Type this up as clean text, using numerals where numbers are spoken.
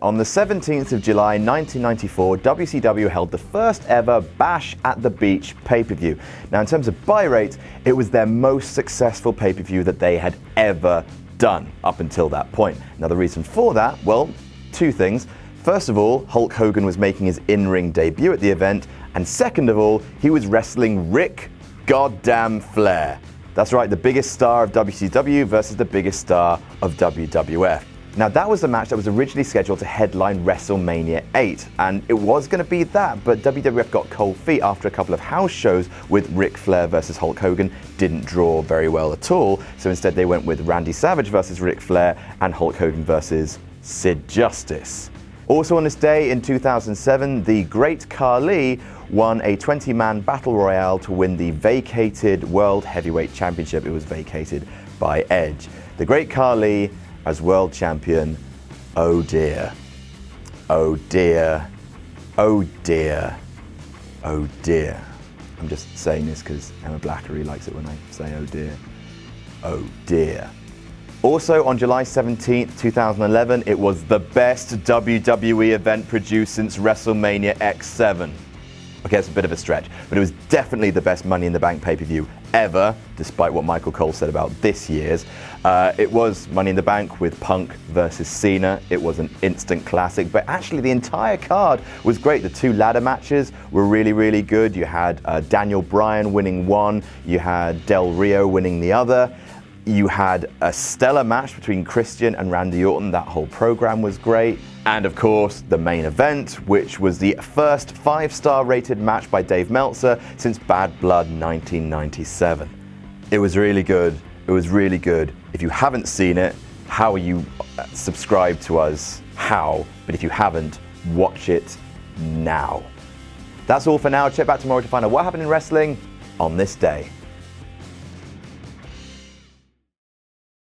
On the 17th of July 1994, WCW held the first ever Bash at the Beach pay-per-view. Now, in terms of buy rate, it was their most successful pay-per-view that they had ever done up until that point. Now, the reason for that, well, two things. First of all, Hulk Hogan was making his in-ring debut at the event, and second of all, he was wrestling Ric Goddamn Flair. That's right, the biggest star of WCW versus the biggest star of WWF. Now, that was the match that was originally scheduled to headline WrestleMania 8, and it was going to be that, but WWF got cold feet after a couple of house shows with Ric Flair versus Hulk Hogan didn't draw very well at all, so instead they went with Randy Savage versus Ric Flair and Hulk Hogan versus Sid Justice. Also on this day in 2007, the Great Khali won a 20-man battle royale to win the vacated World Heavyweight Championship. It was vacated by Edge. The Great Khali as world champion, oh dear, oh dear, oh dear, oh dear. I'm just saying this because Emma Blackery likes it when I say oh dear, oh dear. Also on July 17th, 2011, it was the best WWE event produced since WrestleMania X7. Okay, that's a bit of a stretch, but it was definitely the best Money in the Bank pay-per-view ever, despite what Michael Cole said about this year's. It was Money in the Bank with Punk versus Cena. It was an instant classic, but actually the entire card was great. The two ladder matches were really, really good. You had Daniel Bryan winning one, you had Del Rio winning the other. You had a stellar match between Christian and Randy Orton. That whole program was great. And of course, the main event, which was the first 5-star rated match by Dave Meltzer since Bad Blood 1997. It was really good. It was really good. If you haven't seen it, how are you subscribed to us? How? But if you haven't, watch it now. That's all for now. Check back tomorrow to find out what happened in wrestling on this day.